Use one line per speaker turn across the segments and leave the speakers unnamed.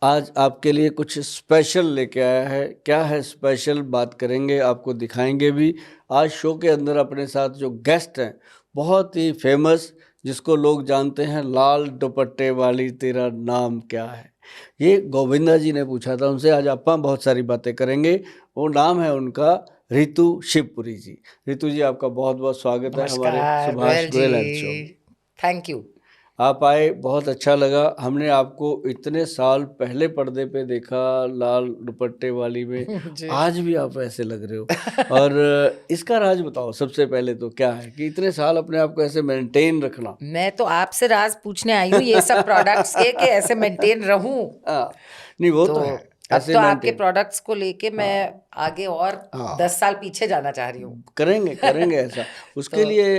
आज आपके लिए कुछ स्पेशल लेके आया है। क्या है स्पेशल, बात करेंगे, आपको दिखाएंगे भी। आज शो के अंदर अपने साथ जो गेस्ट हैं, बहुत ही फेमस, जिसको लोग जानते हैं, लाल दुपट्टे वाली तेरा नाम क्या है। ये गोविंदा जी ने पूछा था उनसे। आज आप बहुत सारी बातें करेंगे। वो नाम है उनका रितु शिवपुरी जी। रितु जी, आपका बहुत बहुत स्वागत है हमारे
नमस्कार
सुभाष
गोयल
गोयल हेल्थ शो में।
जी। Thank you.
आप आए, बहुत अच्छा लगा। हमने आपको इतने साल पहले पर्दे पे देखा, लाल दुपट्टे वाली में।
जी।
आज भी आप ऐसे लग रहे हो। और इसका राज बताओ सबसे पहले तो, क्या है कि इतने साल अपने आप को ऐसे मेंटेन रखना।
मैं तो आपसे राज पूछने आई हूँ ये सब प्रोडक्ट्स के कि ऐसे मेंटेन रहूं।
हाँ, नहीं वो तो
तो
है,
अब
ऐसे
तो आपके
मेंटेन।
प्रोडक्ट्स को लेके मैं
हाँ
आगे और
हाँ,
10 साल पीछे जाना चाह रही हूँ।
करेंगे करेंगे ऐसा। उसके
तो
लिए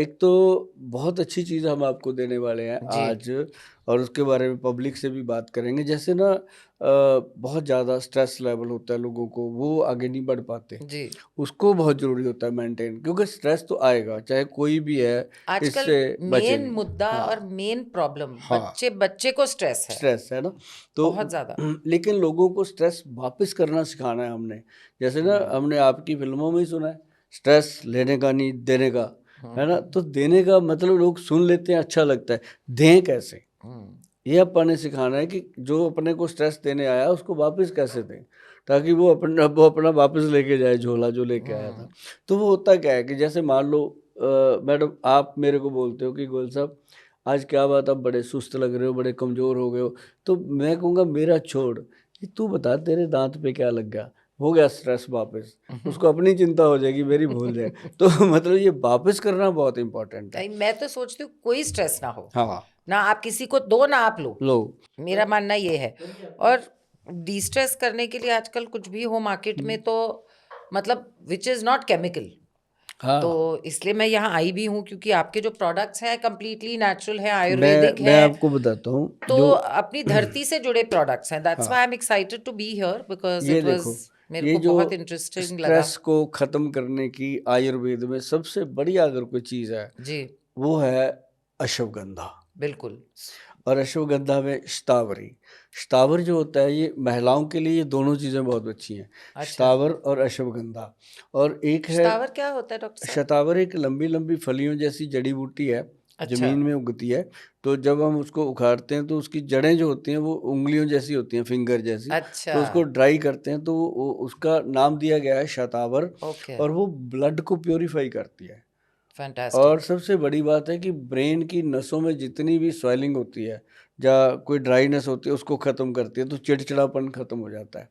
एक तो बहुत अच्छी चीज़ हम आपको देने वाले हैं
जी
आज। और उसके बारे में पब्लिक से भी बात करेंगे। जैसे ना बहुत ज़्यादा स्ट्रेस लेवल होता है लोगों को, वो आगे नहीं बढ़ पाते।
जी
उसको बहुत ज़रूरी होता है मेंटेन, क्योंकि स्ट्रेस तो आएगा चाहे कोई भी है,
आजकल
इससे बचे
मेन
नहीं।
मुद्दा और
हाँ
मेन प्रॉब्लम
हाँ,
बच्चे बच्चे को स्ट्रेस है
स्ट्रेस है ना। तो
बहुत ज्यादा।
लेकिन लोगों को स्ट्रेस वापस करना सिखाना है हमने। जैसे ना हमने आपकी फिल्मों में ही सुना है, स्ट्रेस लेने का नहीं, देने का। है ना, तो देने का मतलब लोग सुन लेते हैं, अच्छा लगता है। दें कैसे,
हम्म,
ये अपन ने सिखाना है कि जो अपने को स्ट्रेस देने आया उसको वापस कैसे दें, ताकि वो अपना वापस लेके जाए झोला जो लेके आया था। तो वो होता क्या है कि जैसे मान लो मैडम, आप मेरे को बोलते हो कि गोयल साहब, आज क्या बात, आप बड़े सुस्त लग रहे हो, बड़े कमज़ोर हो गए हो। तो मैं कहूँगा मेरा छोड़, ये तू बता तेरे दांत पे क्या लग गया। हो गया स्ट्रेस वापस। उसको अपनी चिंता हो जाएगी, मेरी भूल जाए। तो मतलब ये वापस करना बहुत इंपॉर्टेंट है।
नहीं, मैं तो सोचती हूँ कोई स्ट्रेस ना हो,
हाँ,
ना आप किसी को दो ना आप लो।
लो।
मेरा मानना ये है। और डिस्ट्रेस करने के लिए आजकल कुछ भी हो मार्केट में तो मतलब विच इज नॉट केमिकल। तो
हाँ,
इसलिए मैं यहाँ आई भी हूँ क्योंकि आपके जो प्रोडक्ट्स हैं कंप्लीटली नेचुरल है,
मैं
आयुर्वेदिक
मैं
है।
आपको बताता हूँ
तो
जो
अपनी धरती से जुड़े प्रोडक्ट्स हैं। दैट्स व्हाई आई
हाँ,
am excited to be here because
ये
इट वाज
देखो,
मेरे
ये
को
जो
बहुत इंटरेस्टिंग लगा।
स्ट्रेस को खत्म करने की आयुर्वेद में सबसे बढ़िया अगर कोई चीज है,
जी
वो है अश्वगंधा।
बिल्कुल।
और अश्वगंधा में शतावरी, शतावर जो होता है, ये महिलाओं के लिए ये दोनों चीज़ें बहुत अच्छी हैं,
अच्छा,
शतावर और अश्वगंधा। और एक है
शतावर क्या होता है डॉक्टर साहब?
शतावर, एक लंबी लंबी फलियों जैसी जड़ी बूटी है,
अच्छा
जमीन में उगती है। तो जब हम उसको उखाड़ते हैं तो उसकी जड़ें जो होती हैं वो उंगलियों जैसी होती हैं, फिंगर जैसी।
अच्छा।
तो उसको ड्राई करते हैं तो उसका नाम दिया गया है शतावर।
ओके।
और वो ब्लड को प्योरीफाई करती है। और
फैंटास्टिक।
सबसे बड़ी बात है कि ब्रेन की नसों में जितनी भी स्वेलिंग होती है या कोई ड्राइनेस होती है, उसको ख़त्म करती है, तो चिड़चिड़ापन ख़त्म हो जाता है।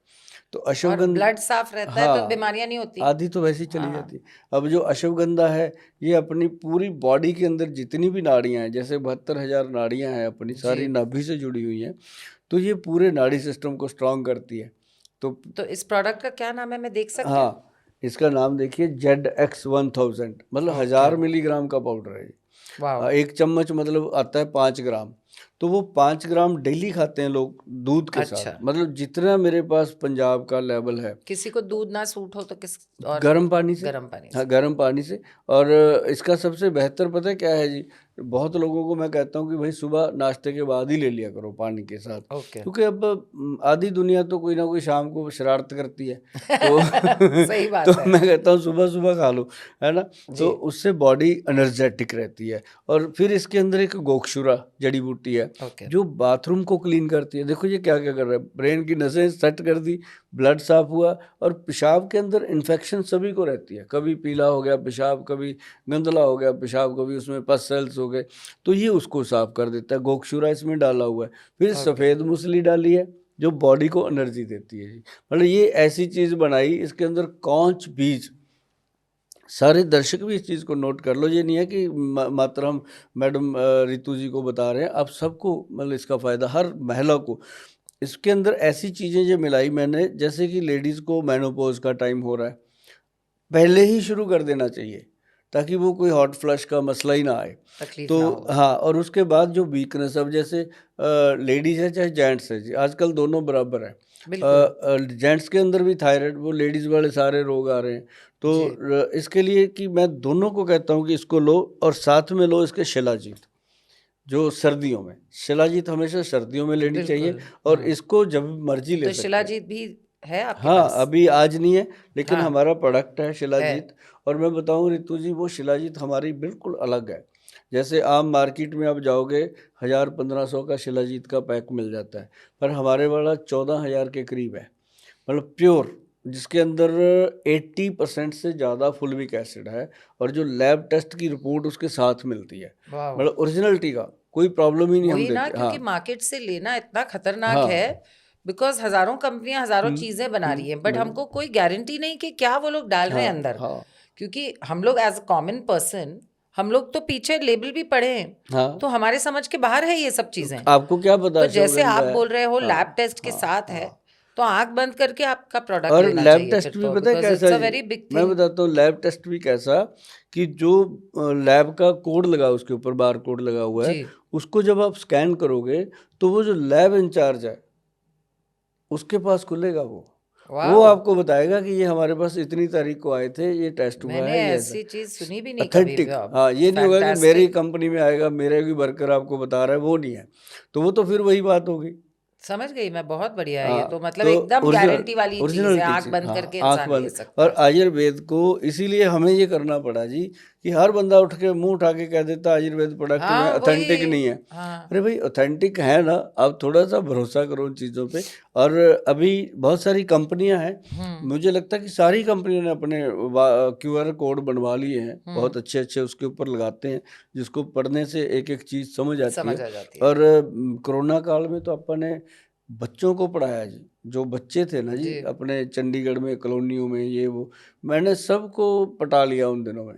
तो
और
अश्वगंध
ब्लड साफ रहता है तो
हाँ,
बीमारियां नहीं होती।
आधी तो वैसे ही चली
हाँ
जाती है। अब जो अश्वगंधा है, ये अपनी पूरी बॉडी के अंदर जितनी भी नाड़ियाँ हैं, जैसे 72,000 नाड़ियाँ हैं, अपनी
जी।
सारी नाभि से जुड़ी हुई हैं। तो ये पूरे नाड़ी सिस्टम को स्ट्रांग करती है। तो
तो इस प्रोडक्ट का क्या नाम है, मैं देख सकती हूँ?
हाँ, इसका नाम देखिए, ZX1000, मतलब
ओके।
1000 मिलीग्राम का पाउडर है ये।
वाओ।
एक चम्मच मतलब आता है 5 ग्राम। तो वो 5 ग्राम डेली खाते हैं लोग दूध के साथ।
अच्छा,
मतलब जितना मेरे पास पंजाब का लेवल है,
किसी को दूध ना सूट हो तो किस और
गर्म पानी से।
गर्म पानी
हाँ,
से।
गर्म पानी से। और इसका सबसे बेहतर पता है क्या है जी, बहुत लोगों को मैं कहता हूँ कि भाई सुबह नाश्ते के बाद ही ले लिया करो पानी के साथ।
ओके।
क्योंकि अब आधी दुनिया तो कोई ना कोई शाम को शरारत करती है। तो
सही बात
तो
है।
मैं कहता हूँ सुबह सुबह खा लो, है ना।
जी।
तो उससे बॉडी एनर्जेटिक रहती है। और फिर इसके अंदर एक गोक्षुरा जड़ी बूटी है,
ओके।
जो बाथरूम को क्लीन करती है। देखो ये क्या क्या कर रहा है, ब्रेन की नसें सेट कर दी, ब्लड साफ हुआ। और पेशाब के अंदर इन्फेक्शन सभी को रहती है, कभी पीला हो गया पेशाब, कभी गंदला हो गया पेशाब, कभी उसमें पस सेल्स हो गए, तो ये उसको साफ कर देता है। गोक्षुरा इसमें डाला हुआ है। फिर
ओके।
सफ़ेद मूसली डाली है, जो बॉडी को एनर्जी देती है जी। मतलब ये ऐसी चीज़ बनाई, इसके अंदर कौच बीज, सारे दर्शक भी इस चीज़ को नोट कर लो। ये नहीं है कि मात्र हम मैडम रितु जी को बता रहे हैं, आप सबको मतलब इसका फ़ायदा, हर महिला को। इसके अंदर ऐसी चीज़ें जो मिलाई मैंने, जैसे कि लेडीज़ को मेनोपॉज का टाइम हो रहा है, पहले ही शुरू कर देना चाहिए, ताकि वो कोई हॉट फ्लश का मसला ही ना आए।
तकलीफ
तो
ना हो।
हाँ, और उसके बाद जो वीकनेस, अब जैसे लेडीज़ है चाहे जेंट्स है जी, आजकल दोनों बराबर है।
बिल्कुल।
जेंट्स के अंदर भी थायराइड, वो लेडीज़ वाले सारे रोग आ रहे हैं। तो
जी।
इसके लिए कि मैं दोनों को कहता हूँ कि इसको लो, और साथ में लो इसके शिलाजीत। जो सर्दियों में, शिलाजीत हमेशा सर्दियों में लेनी चाहिए,
बिल्कुल।
और इसको जब मर्जी ले
तो
सकते हैं।
शिलाजीत भी है आपके
हाँ,
पास?
अभी आज नहीं है, लेकिन
हाँ,
हमारा प्रोडक्ट है
है।
शिलाजीत। और मैं बताऊं रितु जी, वो शिलाजीत हमारी बिल्कुल अलग है। जैसे आम मार्केट में आप जाओगे 1000-1500 का शिलाजीत का पैक मिल जाता है, पर हमारे वाला 14,000 के करीब है, मतलब प्योर, जिसके अंदर 80% से ज़्यादा फुलविक एसिड है, और जो लैब टेस्ट की रिपोर्ट उसके साथ मिलती है,
वाह!
मतलब ओरिजिनलिटी का कोई प्रॉब्लम ही नहीं हम
वही ना,
देते।
क्योंकि
हाँ
मार्केट से लेना इतना खतरनाक
हाँ।
है, बिकॉज हजारों कंपनियां हजारों
हम्म,
चीजें बना रही हैं, बट
बिल्कुल।
हमको कोई गारंटी नहीं कि क्या वो लोग डाल रहे हैं
हाँ
अंदर।
हाँ
क्योंकि हम लोग एज अ कॉमन पर्सन, हम लोग तो पीछे लेबल भी पढ़े हैं,
हाँ।
तो हमारे समझ के बाहर है ये सब चीजें।
आपको क्या पता
तो जैसे
अश्वगंधा
आप
है?
बोल रहे हो
हाँ
लैब टेस्ट के
हाँ
साथ है,
हाँ।
तो आंख बंद करके आपका प्रोडक्ट
और
लेना
लैब
चाहिए फिर
टेस्ट भी
तो,
पता है
बिकॉज
कैसा
इट्स अ
जी?
वेरी बिग
मैं
थिंग।
बताता हूँ लैब टेस्ट भी कैसा, कि जो लैब का कोड लगा, उसके ऊपर बार कोड लगा हुआ
जी।
है, उसको जब आप स्कैन करोगे तो वो जो लैब इंचार्ज है उसके पास खुलेगा वो
वाह,
आपको बताएगा कि ये हमारे पास इतनी तारीख को आए थे, ये टेस्ट हुआ
मैंने
है, ये ऐसा
ऐसी चीज सुनी भी नहीं कभी।
ऑथेंटिक। हाँ, ये नहीं होगा कि मेरी
फैंटास्टिक।
कंपनी में आएगा, मेरा भी वर्कर आपको बता रहा है, वो नहीं है। तो वो तो फिर वही बात होगी।
समझ गई मैं, बहुत बढ़िया है ये
हाँ,
तो, मतलब
तो
एकदम
ओरिजिनल
गारंटी वाली चीज है,
ओरिजिनलिटी
आंख
चीज,
बंद
हाँ
करके
आंख
इंसान ले
बंद।
सकता
और
है।
आयुर्वेद को इसीलिए हमें ये करना पड़ा जी, कि हर बंदा उठ के मुंह उठा के कह देता आयुर्वेद प्रोडक्ट में
हाँ
ऑथेंटिक
वही।
नहीं है।
हाँ।
अरे भाई, ऑथेंटिक है ना, आप थोड़ा सा भरोसा करो उन चीज़ों पे। और अभी बहुत सारी कंपनियां हैं, मुझे लगता है कि सारी कंपनियों ने अपने QR कोड बनवा लिए हैं, बहुत अच्छे अच्छे, उसके ऊपर लगाते हैं, जिसको पढ़ने से एक एक चीज़ समझ आती
समझ
है।
आ जाती है।
और कोरोना काल में तो अपन ने बच्चों को पढ़ाया जी, जो बच्चे थे ना जी
जी।
अपने चंडीगढ़ में कॉलोनियों में, ये वो, मैंने सबको पटा लिया उन दिनों में।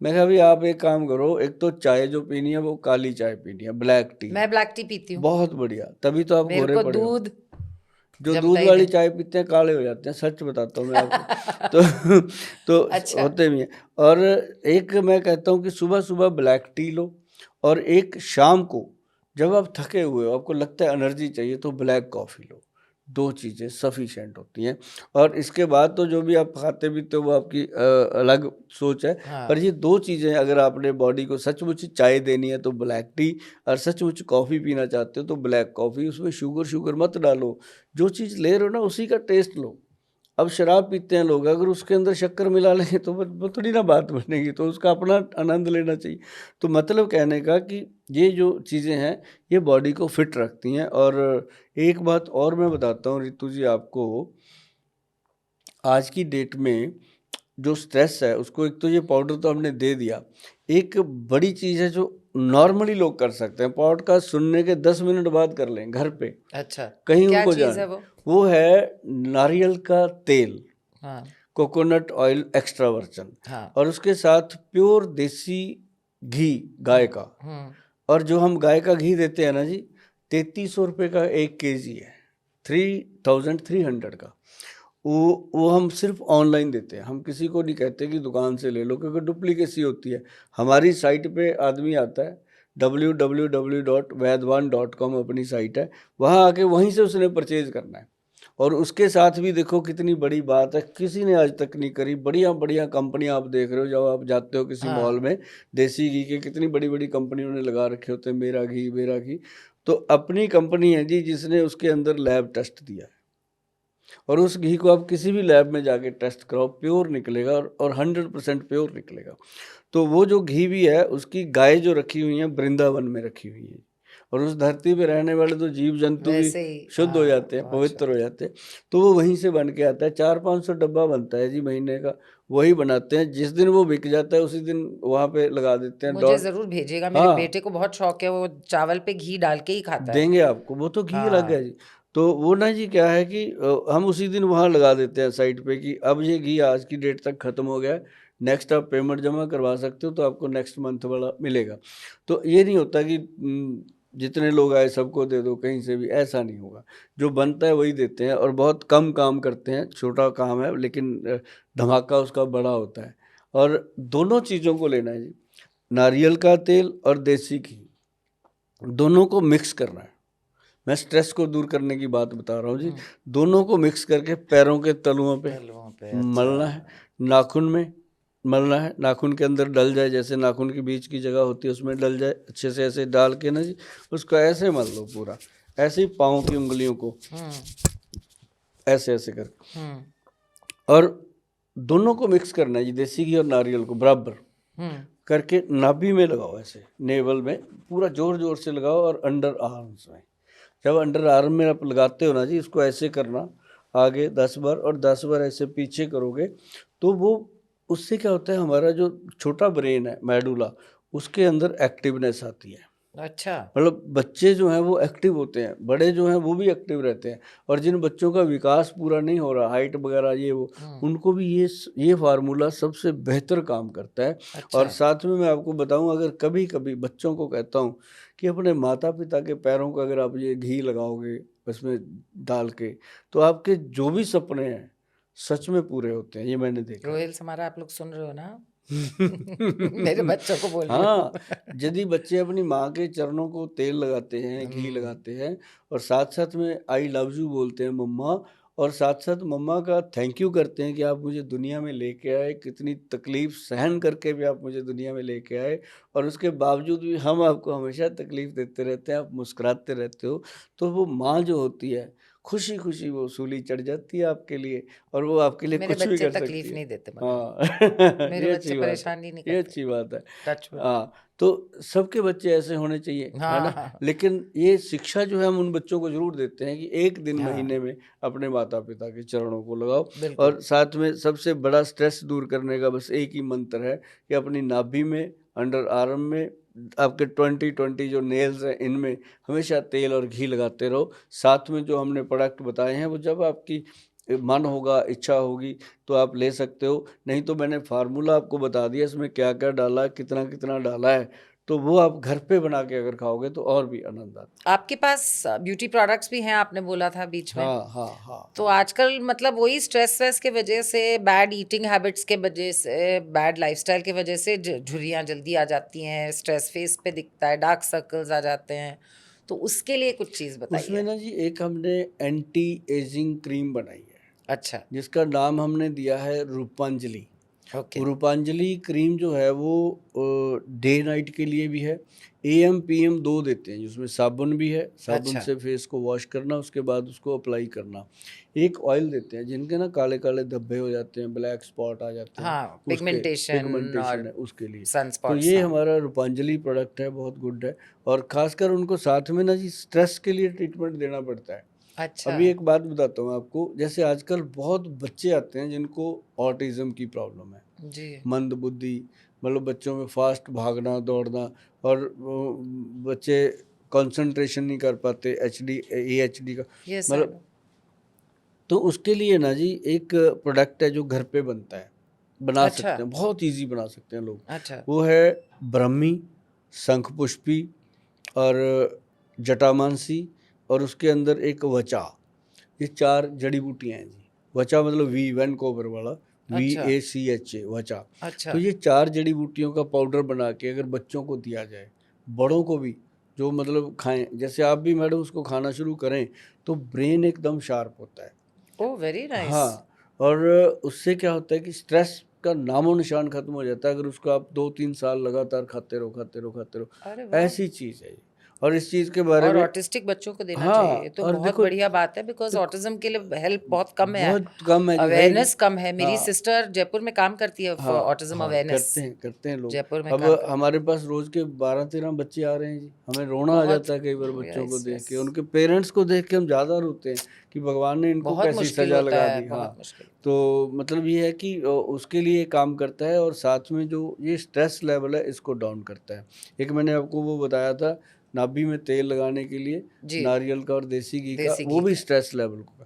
मैं कहा भाई आप एक काम करो, एक तो चाय जो पीनी है वो काली चाय पीनी है, ब्लैक टी,
मैं ब्लैक टी पीती हूँ।
बहुत बढ़िया, तभी तो आप
मेरे
गोरे
को
पड़े हो।
दूध
जो
जमता
दूध
ही
वाली
नहीं।
चाय पीते हैं काले हो जाते हैं, सच बताता हूँ मैं आपको। तो तो
अच्छा।
होते भी हैं। और एक मैं कहता हूँ कि सुबह सुबह ब्लैक टी लो, और एक शाम को जब आप थके हुए हो, आपको लगता है एनर्जी चाहिए, तो ब्लैक कॉफ़ी लो। 2 चीज़ें सफिशिएंट होती हैं। और इसके बाद तो जो भी आप खाते पीते हो वो आपकी अलग सोच है। पर
हाँ।
ये 2 चीज़ें अगर आपने बॉडी को सचमुच चाय देनी है तो ब्लैक टी, और सचमुच कॉफ़ी पीना चाहते हो तो ब्लैक कॉफ़ी। उसमें शुगर मत डालो, जो चीज़ ले रहे हो ना उसी का टेस्ट लो। अब शराब पीते हैं लोग, अगर उसके अंदर शक्कर मिला लेंगे तो वो थोड़ी ना बात बनेगी, तो उसका अपना आनंद लेना चाहिए। तो मतलब कहने का कि ये जो चीज़ें हैं ये बॉडी को फिट रखती हैं। और एक बात और मैं बताता हूँ रितु जी आपको, आज की डेट में जो स्ट्रेस है उसको, एक तो ये पाउडर तो हमने दे दिया, एक बड़ी चीज़ है जो नॉर्मली लोग कर सकते हैं, पॉडकास्ट सुनने के 10 मिनट बाद कर लें घर पे,
अच्छा,
कहीं
क्या
उनको
चीज है
जाने।
वो?
वो है नारियल का तेल,
हाँ।
कोकोनट ऑयल एक्स्ट्रा वर्जन,
हाँ।
और उसके साथ प्योर देसी घी गाय का।
हम्म।
और जो हम गाय का घी देते हैं ना जी, 3300 रुपये का 1 kg है, 3300 का। वो हम सिर्फ ऑनलाइन देते हैं, हम किसी को नहीं कहते कि दुकान से ले लो, क्योंकि डुप्लीकेसी होती है। हमारी साइट पे आदमी आता है, www.vaidwan.com अपनी साइट है, वहाँ आके वहीं से उसने परचेज करना है। और उसके साथ भी देखो कितनी बड़ी बात है, किसी ने आज तक नहीं करी। बढ़िया बढ़िया कंपनियां आप देख रहे हो, जब आप जाते हो किसी मॉल में, देसी घी के कितनी बड़ी बड़ी कंपनियों ने लगा रखे होते हैं, मेरा घी मेरा घी। तो अपनी कंपनी है जी जिसने उसके अंदर लैब टेस्ट दिया है, और उस घी को आप किसी भी लैब में जाके टेस्ट कराओ, प्योर निकलेगा, और 100% प्योर निकलेगा। तो वो जो घी भी है उसकी गाय जो रखी हुई है वृंदावन में रखी हुई है, और उस धरती पे रहने वाले तो जीव जंतु भी
वैसे ही,
शुद्ध हो जाते हैं,
बहुत
पवित्र
शुद्ध।
हो जाते हैं। तो वो वहीं से बन के आता है, 400-500 डब्बा बनता है जी महीने का, वही बनाते हैं। जिस दिन वो बिक जाता है उसी दिन वहाँ पे लगा देते हैं
मुझे
डॉट।
जरूर भेजिएगा, मेरे
हाँ,
बेटे को बहुत शौक है, वो चावल पे घी डाल के ही खाता है।
देंगे आपको, वो तो घी लग गया
हाँ।
जी। तो वो ना जी क्या है कि हम उसी दिन वहाँ लगा देते हैं साइट पे कि अब ये घी आज की डेट तक ख़त्म हो गया है, नेक्स्ट आप पेमेंट जमा करवा सकते हो, तो आपको नेक्स्ट मंथ वाला मिलेगा। तो ये नहीं होता कि जितने लोग आए सबको दे दो कहीं से भी, ऐसा नहीं होगा। जो बनता है वही देते हैं, और बहुत कम काम करते हैं, छोटा काम है लेकिन धमाका उसका बड़ा होता है। और दोनों चीज़ों को लेना है जी, नारियल का तेल और देसी घी, दोनों को मिक्स करना है। मैं स्ट्रेस को दूर करने की बात बता रहा हूँ जी। दोनों को मिक्स करके पैरों के तलुओं पे
तलवों पे, अच्छा।
मलना है, नाखून में मलना है, नाखून के अंदर डल जाए, जैसे नाखून के बीच की जगह होती है उसमें डल जाए, अच्छे से ऐसे डाल के ना जी उसको ऐसे मल लो पूरा, ऐसे ही पाँव की उंगलियों को ऐसे ऐसे करके, और दोनों को मिक्स करना है जी, देसी घी और नारियल को बराबर करके नाभि में लगाओ, ऐसे नेवल में पूरा जोर जोर से लगाओ, और अंडर आर्म्स में, जब अंडर आर्म में आप लगाते हो ना जी, इसको ऐसे करना आगे 10 बार और 10 बार ऐसे पीछे करोगे, तो वो उससे क्या होता है, हमारा जो छोटा ब्रेन है मेडुला, उसके अंदर एक्टिवनेस आती है।
अच्छा।
मतलब बच्चे जो हैं वो एक्टिव होते हैं, बड़े जो हैं वो भी एक्टिव रहते हैं, और जिन बच्चों का विकास पूरा नहीं हो रहा, हाइट वगैरह ये वो, उनको भी ये फार्मूला सबसे बेहतर काम करता है।
अच्छा।
और साथ में मैं आपको बताऊं, अगर कभी कभी बच्चों को कहता हूं कि अपने माता पिता के पैरों को अगर आप ये घी लगाओगे उसमें डाल के, तो आपके जो भी सपने हैं सच में पूरे होते हैं, ये मैंने देखा है।
रोहिल समारा, आप लोग सुन रहे हो ना? मेरे बच्चों को बोल रही हूँ।
हाँ, यदि बच्चे अपनी माँ के चरणों को तेल लगाते हैं, घी लगाते हैं, और साथ साथ में आई लव यू बोलते हैं मम्मा, और साथ साथ मम्मा का थैंक यू करते हैं कि आप मुझे दुनिया में लेके आए, कितनी तकलीफ सहन करके भी आप मुझे दुनिया में लेके आए, और उसके बावजूद भी हम आपको हमेशा तकलीफ देते रहते हैं, आप मुस्कुराते रहते हो, तो वो माँ जो होती है खुशी खुशी वो सूली चढ़ जाती है आपके लिए, और वो आपके लिए
मेरे
कुछ भी
बच्चे
कर सकती
तकलीफ
है।
नहीं देते मगर,
हाँ
मेरे
ये
बच्चे
अच्छी बात है,
परेशानी नहीं
ये
करते।
अच्छी बात है।
Touch wood.
हाँ, तो सबके बच्चे ऐसे होने चाहिए, है ना?
हाँ
लेकिन ये शिक्षा जो है हम उन बच्चों को जरूर देते हैं कि एक दिन
हाँ,
महीने में अपने माता पिता के चरणों को लगाओ,
बिल्कुल।
और साथ में सबसे बड़ा स्ट्रेस दूर करने का बस एक ही मंत्र है कि अपनी नाभि में, अंडर आर्म में, आपके 20 जो नेल्स हैं इनमें हमेशा तेल और घी लगाते रहो। साथ में जो हमने प्रोडक्ट बताए हैं वो जब आपकी मन होगा, इच्छा होगी तो आप ले सकते हो, नहीं तो मैंने फार्मूला आपको बता दिया इसमें क्या क्या डाला है, कितना कितना डाला है, तो वो आप घर पे बना के अगर खाओगे तो और भी आनंद आता
आपके पास ब्यूटी प्रोडक्ट्स भी हैं, आपने बोला था बीच
है।
में।
हाँ हाँ हाँ
तो आजकल मतलब वही स्ट्रेस के वजह से, बैड ईटिंग हैबिट्स के वजह से, बैड लाइफस्टाइल के वजह से झुर्रियाँ जल्दी आ जाती हैं, स्ट्रेस फेस पे दिखता है, डार्क सर्कल्स आ जाते हैं, तो उसके लिए कुछ चीज़
उसमें
बताइए।
ना जी एक हमने एंटी एजिंग क्रीम बनाई है,
अच्छा।
जिसका नाम हमने दिया है रूपांजलि।
ओके।
रूपांजलि क्रीम जो है वो डे नाइट के लिए भी है, एएम पीएम दो देते हैं, जिसमें साबुन भी है, साबुन
अच्छा।
से फेस को वॉश करना, उसके बाद उसको अप्लाई करना। एक ऑयल देते हैं जिनके ना काले काले धब्बे हो जाते हैं, ब्लैक स्पॉट आ जाते हैं,
हाँ,
उसके
पिगमेंटेशन और
पिगमेंटेशन है उसके लिए।
सन
तो
स्पॉट्स।
ये
हाँ।
हमारा रूपांजलि प्रोडक्ट है, बहुत गुड है, और खासकर उनको साथ में ना जी स्ट्रेस के लिए ट्रीटमेंट देना पड़ता है।
अच्छा।
अभी एक बात बताता हूँ आपको, जैसे आजकल बहुत बच्चे आते हैं जिनको ऑटिज्म की प्रॉब्लम है,
जी।
मंद बुद्धि, मतलब बच्चों में फास्ट भागना दौड़ना, और बच्चे कंसंट्रेशन नहीं कर पाते, एचडी एएचडी का,
यस आई
मतलब
नो।
तो उसके लिए ना जी एक प्रोडक्ट है जो घर पे बनता है, बना
अच्छा।
सकते हैं, बहुत इजी बना सकते हैं लोग।
अच्छा।
वो है ब्रह्मी, शंखपुष्पी, और जटामांसी, और उसके अंदर एक वचा, ये 4 जड़ी बूटियां हैं जी। वचा मतलब वैनकोवर वाला,
अच्छा।
VACHA वचा।
अच्छा।
तो ये 4 जड़ी बूटियों का पाउडर बना के अगर बच्चों को दिया जाए, बड़ों को भी, जो मतलब खाएं, जैसे आप भी मैडम उसको खाना शुरू करें, तो ब्रेन एकदम शार्प होता है।
Oh very nice.
हाँ, और उससे क्या होता है कि स्ट्रेस का नामो निशान खत्म हो जाता है, अगर उसको आप 2-3 साल लगातार खाते रहो खाते रहो खाते रहो,
अरे वाह।
ऐसी चीज़ है ये। और इस चीज़ के बारे
और
में,
ऑटिस्टिक बच्चों को देना चाहिए, ये
हाँ,
तो
और
बहुत
देखो
बढ़िया बात है, बिकॉज
देखो
ऑटिज्म के लिए हेल्प बहुत कम है,
बहुत कम है जी, है
अवेयरनेस
नहीं।
कम है। मेरी
हाँ
सिस्टर जयपुर में काम करती है फॉर
हाँ
ऑटिज्म
हाँ,
अवेयरनेस।
करते हैं लोग।
जयपुर में
अब
काम कर।
हमारे पास रोज के 12-13 बच्चे आ रहे हैं जी, हमें रोना आ
बहुत।
जाता है कई बार बच्चों को
यस
देख
यस।
के, उनके पेरेंट्स को देख के हम ज़्यादा रोते हैं कि भगवान ने इनको
बहुत
कैसी
मुश्किल
सज़ा
होता
लगा
है,
दी। हाँ,
बहुत मुश्किल।
तो मतलब ये है कि उसके लिए काम करता है, और साथ में जो ये स्ट्रेस लेवल है इसको डाउन करता है। एक मैंने आपको वो बताया था नाभि में तेल लगाने के लिए,
जी।
नारियल का और देसी घी का,
देसी
वो
घी
भी
का।
स्ट्रेस लेवल को